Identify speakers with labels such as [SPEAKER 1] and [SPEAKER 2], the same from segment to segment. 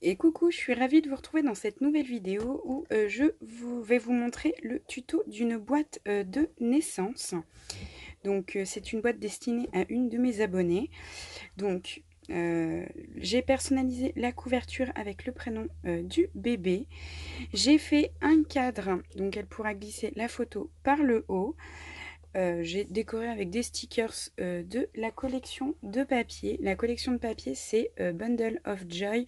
[SPEAKER 1] Et coucou, je suis ravie de vous retrouver dans cette nouvelle vidéo où vais vous montrer le tuto d'une boîte de naissance. Donc c'est une boîte destinée à une de mes abonnées. Donc j'ai personnalisé la couverture avec le prénom du bébé. J'ai fait un cadre, donc elle pourra glisser la photo par le haut. J'ai décoré avec des stickers de la collection de papier. La collection de papier, c'est Bundle of Joy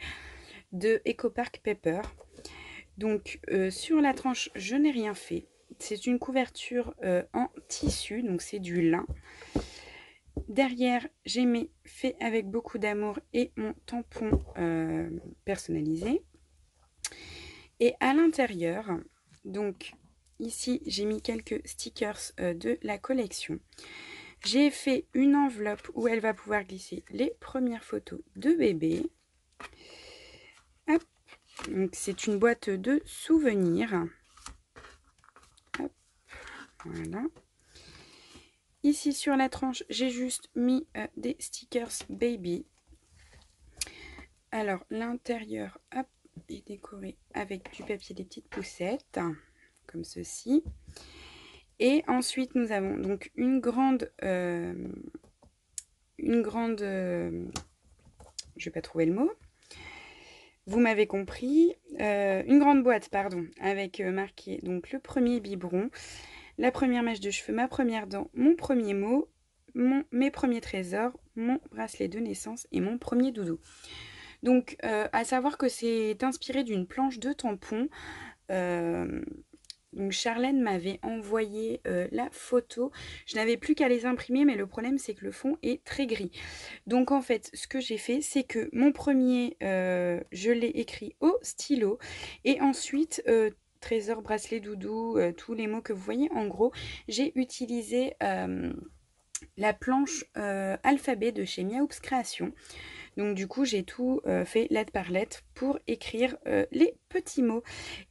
[SPEAKER 1] de EcoPark Paper. Donc sur la tranche, je n'ai rien fait. C'est une couverture en tissu, donc c'est du lin. Derrière, j'ai fait avec beaucoup d'amour et mon tampon personnalisé. Et à l'intérieur, donc ici, j'ai mis quelques stickers de la collection. J'ai fait une enveloppe où elle va pouvoir glisser les premières photos de bébé. Hop. Donc c'est une boîte de souvenirs. Hop. Voilà. Ici sur la tranche, j'ai juste mis des stickers baby. Alors l'intérieur est décoré avec du papier des petites poussettes, comme ceci. Et ensuite nous avons donc une grande je vais pas trouver le mot. Vous m'avez compris, une grande boîte, pardon, avec marqué donc le premier biberon, la première mèche de cheveux, ma première dent, mon premier mot, mes premiers trésors, mon bracelet de naissance et mon premier doudou. Donc, à savoir que c'est inspiré d'une planche de tampon. Donc Charlène m'avait envoyé la photo. Je n'avais plus qu'à les imprimer, mais le problème c'est que le fond est très gris. Donc en fait, ce que j'ai fait, c'est que mon premier, je l'ai écrit au stylo. Et ensuite, trésor, bracelet, doudou, tous les mots que vous voyez, en gros, j'ai utilisé la planche alphabet de chez Miaoups Création. Donc du coup, j'ai tout fait lettre par lettre pour écrire les petits mots.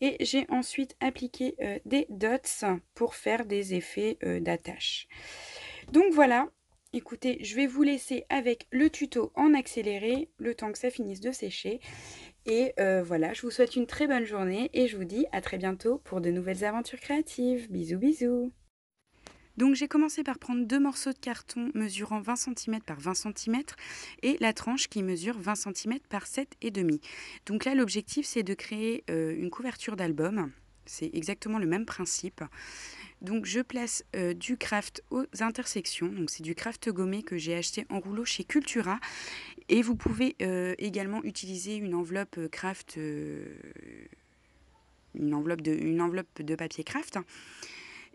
[SPEAKER 1] Et j'ai ensuite appliqué des dots pour faire des effets d'attache. Donc voilà, écoutez, je vais vous laisser avec le tuto en accéléré, le temps que ça finisse de sécher. Et voilà, je vous souhaite une très bonne journée et je vous dis à très bientôt pour de nouvelles aventures créatives. Bisous bisous. Donc j'ai commencé par prendre 2 morceaux de carton mesurant 20 cm par 20 cm et la tranche qui mesure 20 cm par 7,5. Donc là l'objectif c'est de créer une couverture d'album. C'est exactement le même principe. Donc je place du craft aux intersections. Donc c'est du craft gommé que j'ai acheté en rouleau chez Cultura. Et vous pouvez également utiliser une enveloppe craft, une enveloppe de papier craft.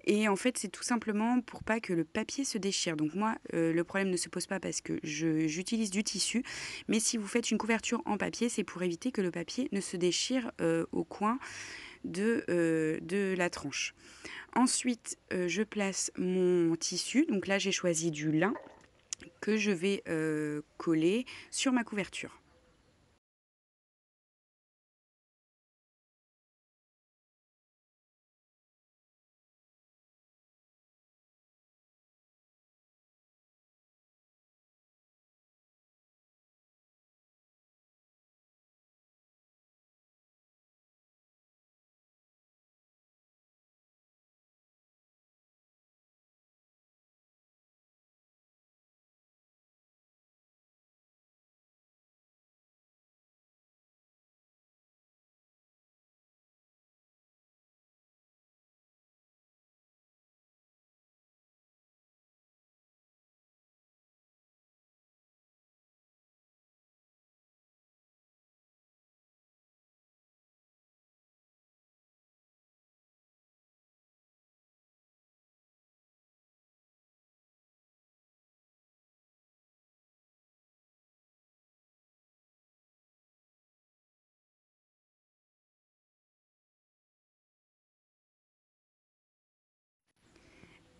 [SPEAKER 1] Et en fait, c'est tout simplement pour pas que le papier se déchire. Donc moi, le problème ne se pose pas parce que j'utilise du tissu. Mais si vous faites une couverture en papier, c'est pour éviter que le papier ne se déchire au coin de la tranche. Ensuite, je place mon tissu. Donc là, j'ai choisi du lin que je vais coller sur ma couverture.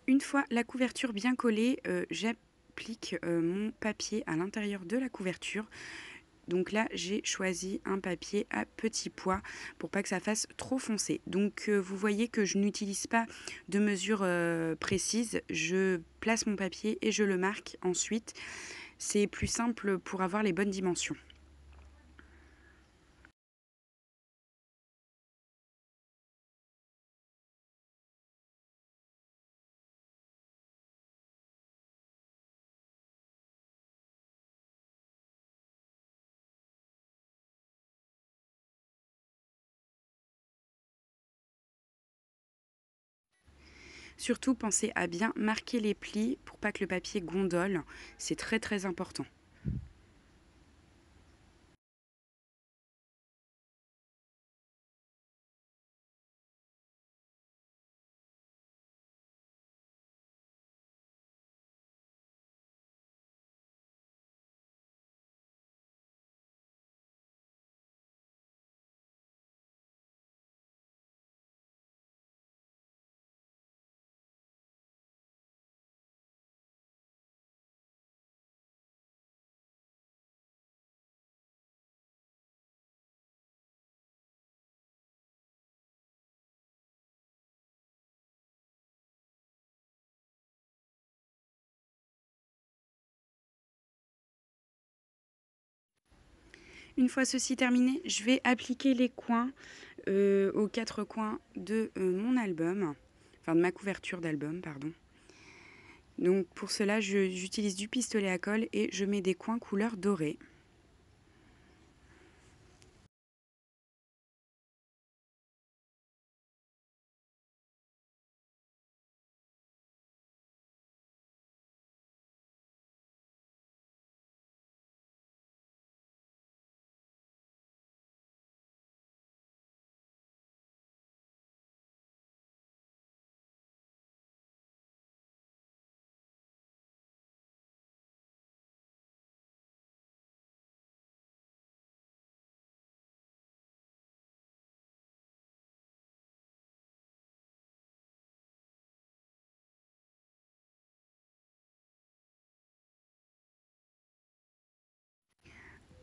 [SPEAKER 1] Une fois la couverture bien collée, j'applique mon papier à l'intérieur de la couverture. Donc là, j'ai choisi un papier à petit pois pour pas que ça fasse trop foncé. Donc vous voyez que je n'utilise pas de mesure précise. Je place mon papier et je le marque ensuite. C'est plus simple pour avoir les bonnes dimensions. Surtout, pensez à bien marquer les plis pour pas que le papier gondole. C'est très très important. Une fois ceci terminé, je vais appliquer les coins aux 4 coins de mon album, enfin de ma couverture d'album, pardon. Donc pour cela, j'utilise du pistolet à colle et je mets des coins couleur dorée.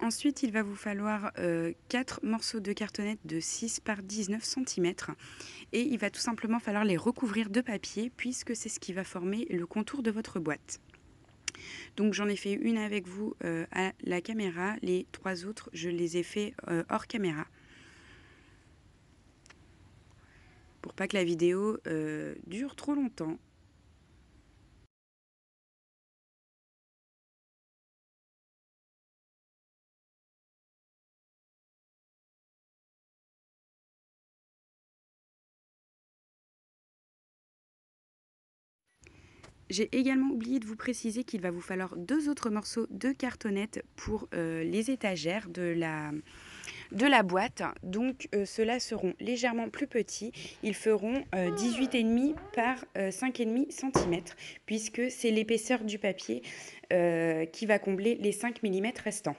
[SPEAKER 1] Ensuite, il va vous falloir 4 morceaux de cartonnette de 6 par 19 cm et il va tout simplement falloir les recouvrir de papier puisque c'est ce qui va former le contour de votre boîte. Donc j'en ai fait une avec vous à la caméra, les 3 autres je les ai fait hors caméra pour pas que la vidéo dure trop longtemps. J'ai également oublié de vous préciser qu'il va vous falloir 2 autres morceaux de cartonnette pour les étagères de la boîte. Donc ceux-là seront légèrement plus petits. Ils feront 18,5 par 5,5 cm puisque c'est l'épaisseur du papier qui va combler les 5 mm restants.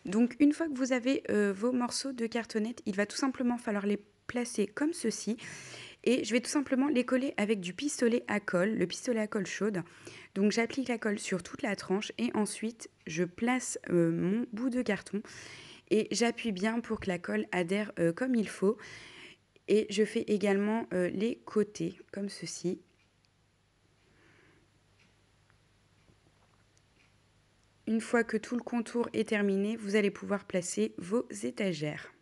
[SPEAKER 1] Donc une fois que vous avez vos morceaux de cartonnette, il va tout simplement falloir les placer comme ceci. Et je vais tout simplement les coller avec du pistolet à colle, le pistolet à colle chaude. Donc j'applique la colle sur toute la tranche et ensuite je place mon bout de carton et j'appuie bien pour que la colle adhère comme il faut. Et je fais également les côtés comme ceci. Une fois que tout le contour est terminé, vous allez pouvoir placer vos étagères.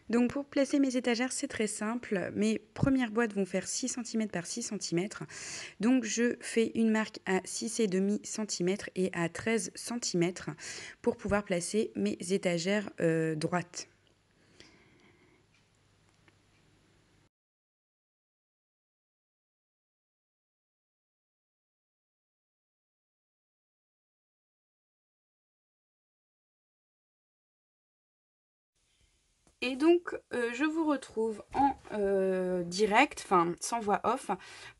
[SPEAKER 1] Donc pour placer mes étagères, c'est très simple. Mes premières boîtes vont faire 6 cm par 6 cm. Donc je fais une marque à 6,5 cm et à 13 cm pour pouvoir placer mes étagères droites. Et donc, je vous retrouve en direct, enfin sans voix off,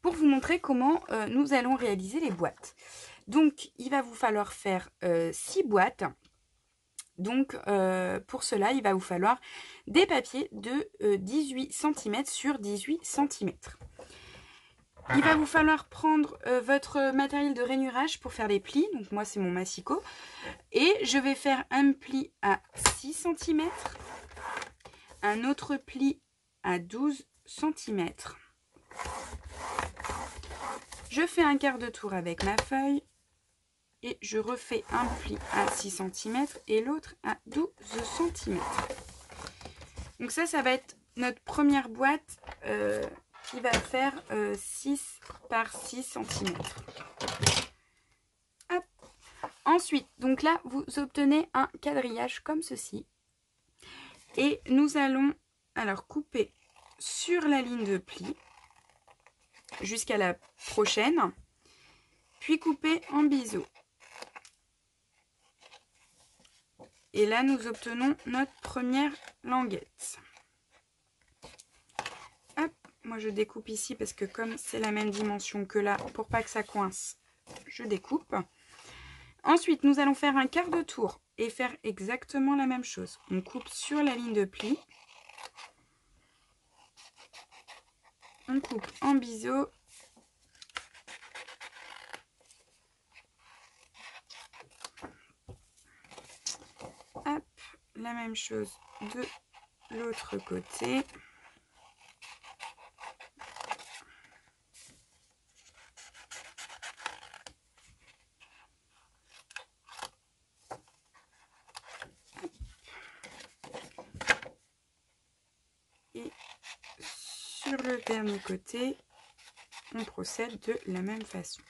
[SPEAKER 1] pour vous montrer comment nous allons réaliser les boîtes. Donc, il va vous falloir faire 6 boîtes. Donc, pour cela, il va vous falloir des papiers de 18 cm sur 18 cm. Il va vous falloir prendre votre matériel de rainurage pour faire les plis. Donc, moi, c'est mon massicot. Et je vais faire un pli à 6 cm. Un autre pli à 12 cm. Je fais un quart de tour avec ma feuille et je refais un pli à 6 cm et l'autre à 12 cm. Donc ça va être notre première boîte qui va faire 6 par 6 cm. Hop. Ensuite, donc là, vous obtenez un quadrillage comme ceci. Et nous allons alors couper sur la ligne de pli jusqu'à la prochaine, puis couper en biseau. Et là, nous obtenons notre première languette. Hop, moi je découpe ici parce que comme c'est la même dimension que là, pour pas que ça coince, je découpe. Ensuite, nous allons faire un quart de tour et faire exactement la même chose. On coupe sur la ligne de pli. On coupe en biseau. Hop, la même chose de l'autre côté. Et sur le dernier côté, on procède de la même façon.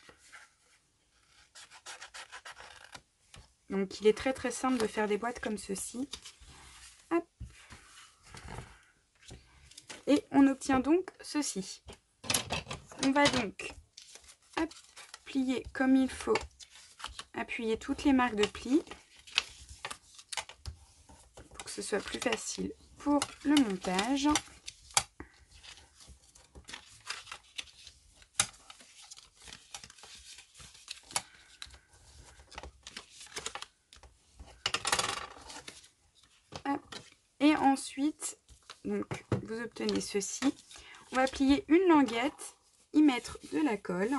[SPEAKER 1] Donc il est très simple de faire des boîtes comme ceci. Hop. Et on obtient donc ceci. On va donc hop, plier comme il faut, appuyer toutes les marques de pli pour que ce soit plus facile pour le montage. Et ensuite, donc, vous obtenez ceci. On va plier une languette, y mettre de la colle.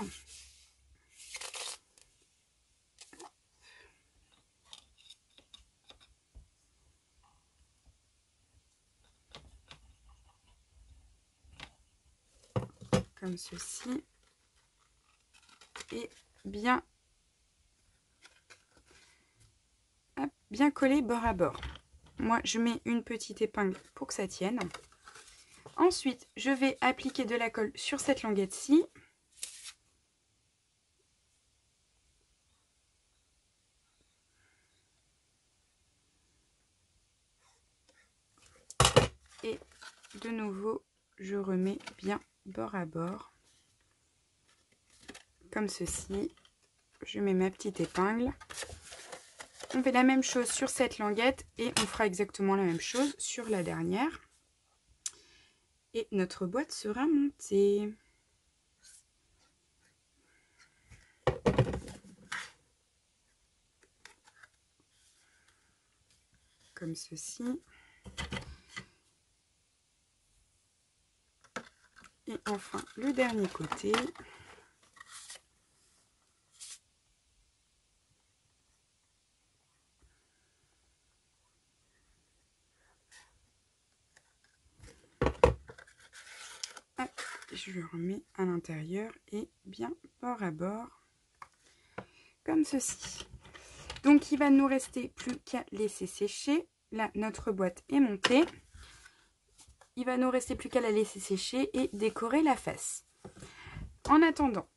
[SPEAKER 1] Comme ceci. Et bien, hop, bien coller bord à bord. Moi, je mets une petite épingle pour que ça tienne. Ensuite, je vais appliquer de la colle sur cette languette-ci. Et de nouveau, je remets bien bord à bord. Comme ceci. Je mets ma petite épingle. On fait la même chose sur cette languette et on fera exactement la même chose sur la dernière. Et notre boîte sera montée. Comme ceci. Et enfin le dernier côté. Hop, je le remets à l'intérieur et bien bord à bord. Comme ceci. Donc il va nous rester plus qu'à laisser sécher. Là notre boîte est montée. il va nous rester plus qu'à la laisser sécher et décorer la face. En attendant,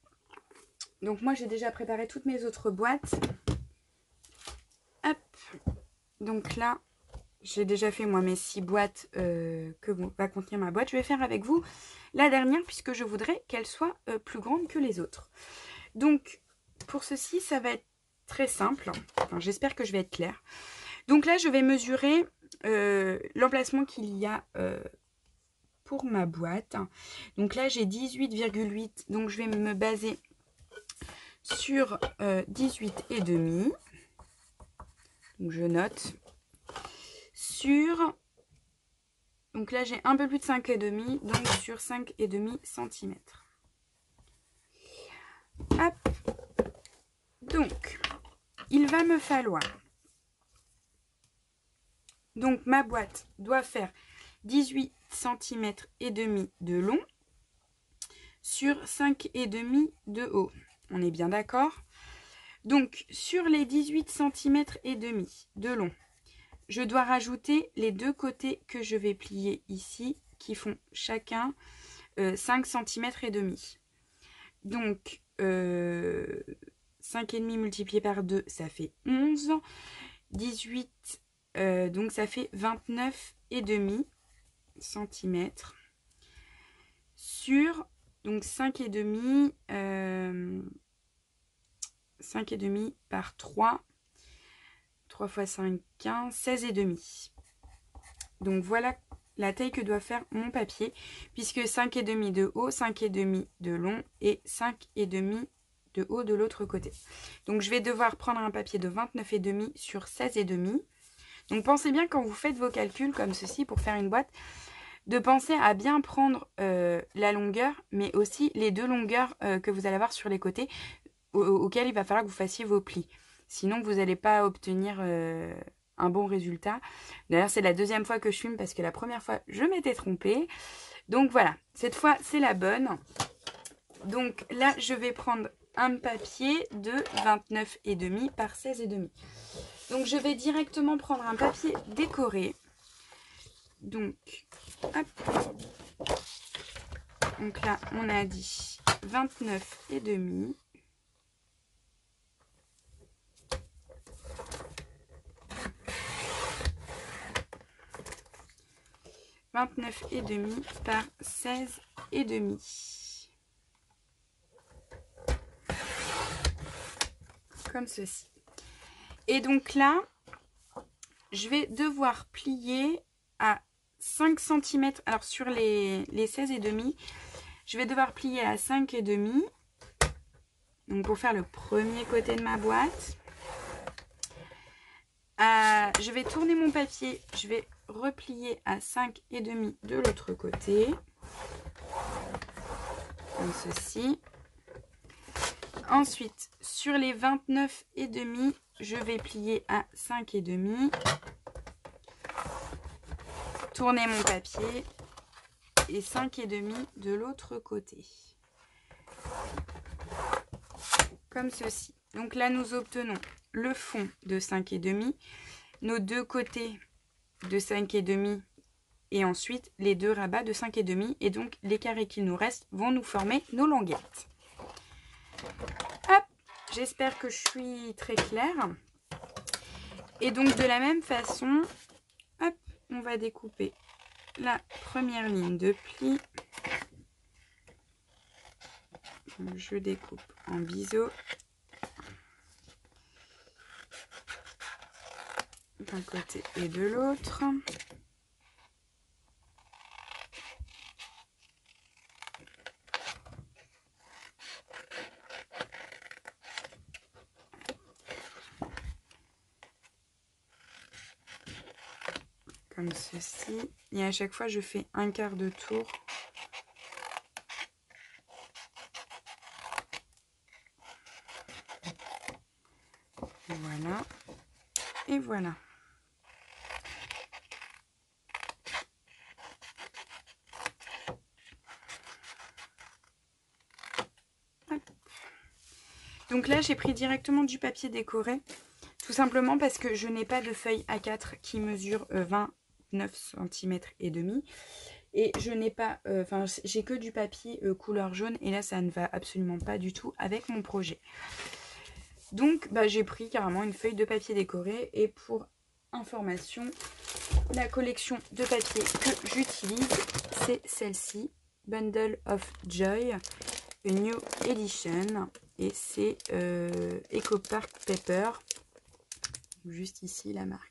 [SPEAKER 1] donc moi j'ai déjà préparé toutes mes autres boîtes. Hop, donc là j'ai déjà fait moi mes 6 boîtes que va contenir ma boîte. Je vais faire avec vous la dernière puisque je voudrais qu'elle soit plus grande que les autres. Donc pour ceci ça va être très simple, enfin, j'espère que je vais être claire. Donc là je vais mesurer l'emplacement qu'il y a pour ma boîte. Donc là j'ai 18,8, donc je vais me baser sur 18,5. Donc je note. Sur, donc là j'ai un peu plus de 5,5, donc sur 5,5 cm. Hop. Donc il va me falloir, donc ma boîte doit faire 18 cm et demi de long sur 5,5 de haut. On est bien d'accord? Donc sur les 18 cm et demi de long, je dois rajouter les deux côtés que je vais plier ici, qui font chacun 5 cm et demi. Donc 5,5 multiplié par 2, ça fait 11. 18, donc ça fait 29,5 cm. Sur donc 5,5, 5,5 par 3. 3 fois 5, 15, 16,5. Donc voilà la taille que doit faire mon papier, puisque 5,5 de haut, 5,5 de long et 5,5 de haut de l'autre côté. Donc je vais devoir prendre un papier de 29,5 sur 16,5. Donc pensez bien quand vous faites vos calculs comme ceci pour faire une boîte, de penser à bien prendre la longueur, mais aussi les deux longueurs que vous allez avoir sur les côtés, auxquelles il va falloir que vous fassiez vos plis. Sinon, vous n'allez pas obtenir un bon résultat. D'ailleurs, c'est la deuxième fois que je filme parce que la première fois, je m'étais trompée. Donc voilà, cette fois, c'est la bonne. Donc là, je vais prendre un papier de 29,5 par 16,5. Donc je vais directement prendre un papier décoré. Donc, hop. Donc là, on a dit 29,5. 29,5 par 16,5. Comme ceci. Et donc là, je vais devoir plier à 5 cm. Alors sur les 16,5, je vais devoir plier à 5,5. Donc pour faire le premier côté de ma boîte. Je vais tourner mon papier, je vais replier à 5,5 de l'autre côté, comme ceci. Ensuite, sur les 29,5, je vais plier à 5,5, tourner mon papier et 5,5 de l'autre côté, comme ceci. Donc là, nous obtenons le fond de 5,5, nos deux côtés de 5,5 et ensuite les deux rabats de 5,5 et donc les carrés qu'il nous reste vont nous former nos languettes. Hop, j'espère que je suis très claire. Et donc de la même façon, hop, on va découper la première ligne de pli. Je découpe en biseau. D'un côté et de l'autre. Comme ceci. Et à chaque fois, je fais un quart de tour. Voilà. Et voilà. Donc là, j'ai pris directement du papier décoré, tout simplement parce que je n'ai pas de feuille A4 qui mesure 29 cm et demi. Et je n'ai pas, enfin j'ai que du papier couleur jaune et là ça ne va absolument pas du tout avec mon projet. Donc bah, j'ai pris carrément une feuille de papier décoré et pour information, la collection de papier que j'utilise c'est celle-ci, Bundle of Joy, A New Edition, et c'est Eco Park Paper, juste ici la marque.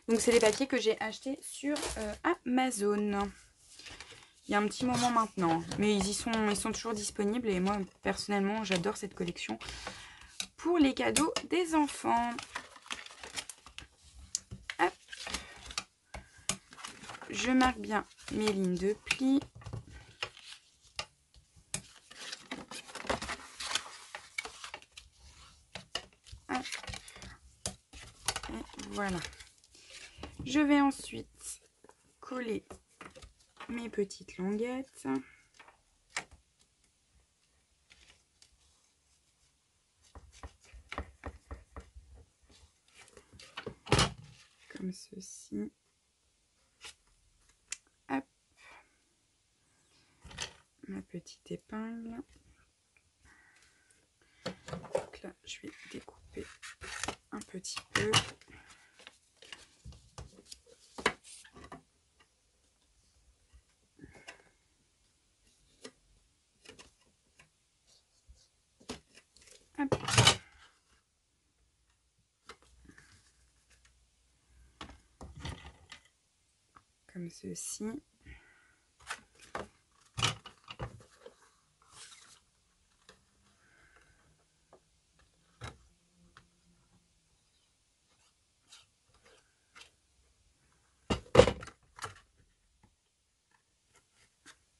[SPEAKER 1] Donc c'est les papiers que j'ai achetés sur Amazon. Il y a un petit moment maintenant, mais ils sont toujours disponibles et moi personnellement j'adore cette collection pour les cadeaux des enfants. Hop. Je marque bien mes lignes de pli. Hop. Et voilà. Je vais ensuite coller mes petites languettes. Comme ceci. Hop. Ma petite épingle. Donc là, je vais découper un petit peu. Hop. Comme ceci.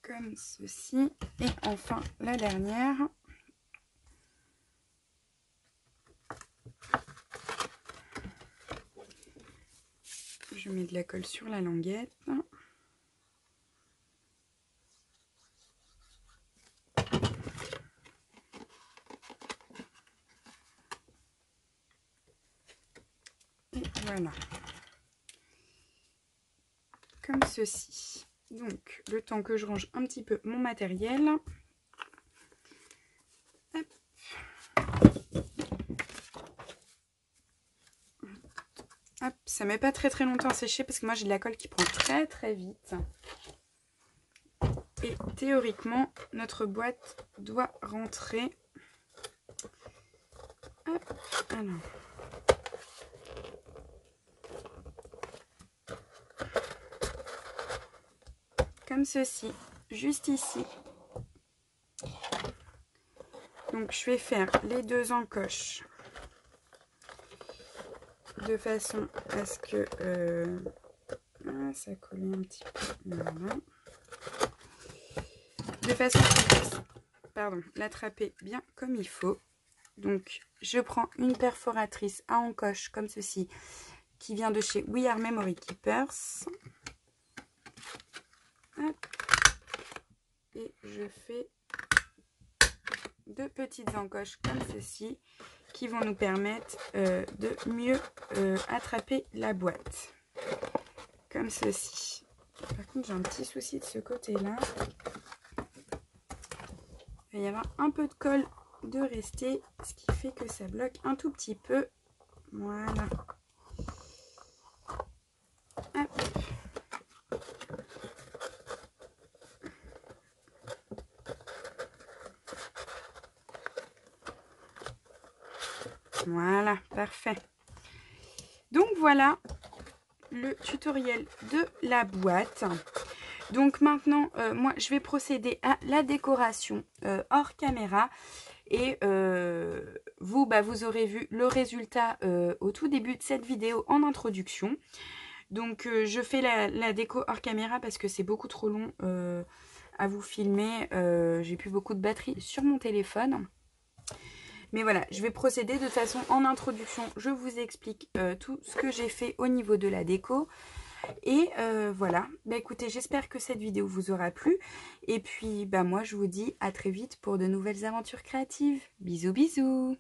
[SPEAKER 1] Comme ceci. Et enfin la dernière. Je mets de la colle sur la languette. Et voilà. Comme ceci. Donc, le temps que je range un petit peu mon matériel. Hop. Hop, ça met pas très longtemps à sécher parce que moi j'ai de la colle qui prend très vite. Et théoriquement, notre boîte doit rentrer. Hop, alors. Comme ceci, juste ici. Donc je vais faire les deux encoches de façon à ce que ça colle un petit peu. Voilà. De façon à l'attraper bien comme il faut. Donc je prends une perforatrice à encoche comme ceci qui vient de chez We Are Memory Keepers. Hop. Et je fais deux petites encoches comme ceci qui vont nous permettre de mieux attraper la boîte. Comme ceci. Par contre, j'ai un petit souci de ce côté-là. Il va y avoir un peu de colle de rester, ce qui fait que ça bloque un tout petit peu. Voilà. Hop. Voilà, parfait. Donc voilà le tutoriel de la boîte. Donc maintenant, moi je vais procéder à la décoration hors caméra. Et vous, vous aurez vu le résultat au tout début de cette vidéo en introduction. Donc je fais la déco hors caméra parce que c'est beaucoup trop long à vous filmer. J'ai plus beaucoup de batterie sur mon téléphone. Mais voilà, je vais procéder de toute façon en introduction. Je vous explique tout ce que j'ai fait au niveau de la déco. Et voilà, écoutez, j'espère que cette vidéo vous aura plu. Et puis, moi, je vous dis à très vite pour de nouvelles aventures créatives. Bisous, bisous!